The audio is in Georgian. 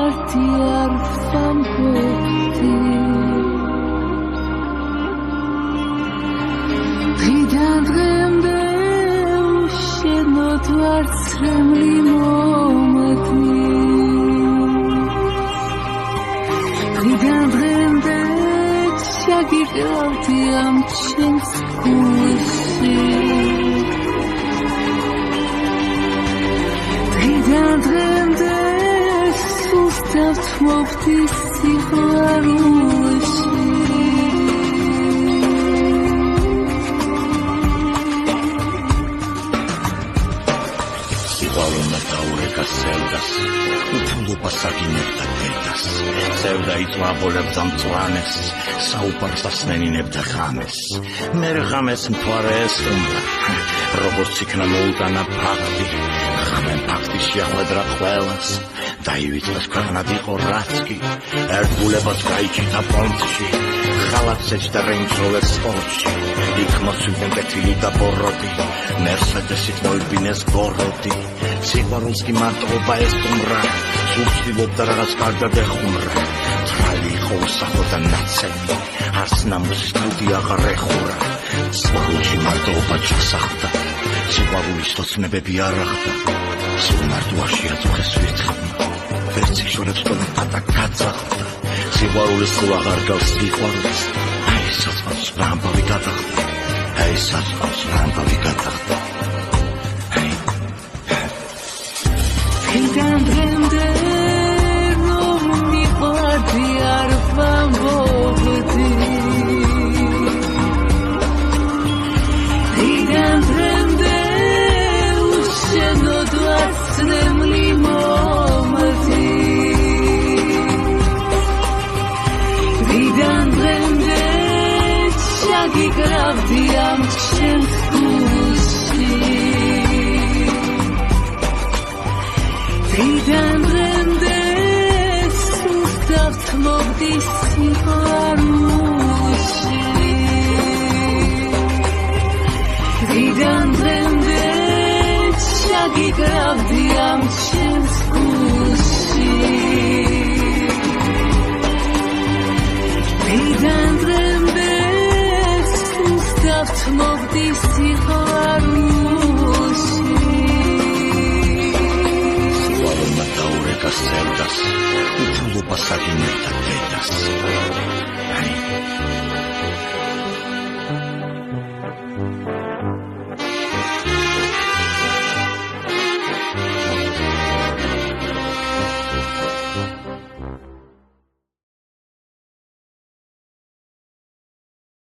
მივხვდი არ ვამბობდი დღიდან დღემდე უშენოდ ვარ ცრემლი მომადი დღიდან დღემდე ჩაგიყავდი ამ ჩემს გულში დღიდან დღემდე სუსტად ვთმობდი სიყვარულში სიყვარულმა დაურეკა სევდას უთულობა საგინებდა დედას სევდა იწვაბოლებს ამ წვანეს საუბარს ასნენინებდა ღამეს მერე ღამეს მთვარე ესხმდა როგორც იქნა მოუტანა ფაქტი ღამემ ფაქტი შეახვედრა ყველას დაივიწყეს ქვეყნად იყო რაც კი ერთგულებას გაიჩიტა პონტში ხალათს ეჭდა რეიმსოვეს სპორტში იქ მოსვიდნენ კეთილი და ბოროტი მერსედესით მოიბინეს ბოროტი სიყვარულს კი მარტოობა ესტუმრა სულწდებობდა რაღაც კარგად ეხუმრა თვალი იყო უსახო და ნაცემი არც ნამუსის კუდი აღარ ეხურა სიყვარულში მარტოობა ჩასახდა სიყვარულის თოცნებები არ ახდა სიყვარულში აწუხეს ვირთხებმა ვერც იშორებს ტოლება და გაძახდა სიყვარულის სულ აღარ გავს სიყვარულს აი საწყავს რა ამბავი გადახდა აი საწყავს რა ამბავი გადახდა დღიდან დღემდე რომ მივხვდი არ ვამბობდი დღიდან დღემდე უშენოდ ვარ ცრემლი მომადი დღიდან დღემდე ჩაგიკრავდი ამ ჩემს გულში დღიდან დღემდე სუსტად ვთმობდი სიყვარულში დღიდან დღემდე ჩაგიკრავდი ამ ჩემს გულში დღიდან დღემდე სუსტად ვთმობდი სიყვარულში სევდას უთულობა საგინებდა დედას აი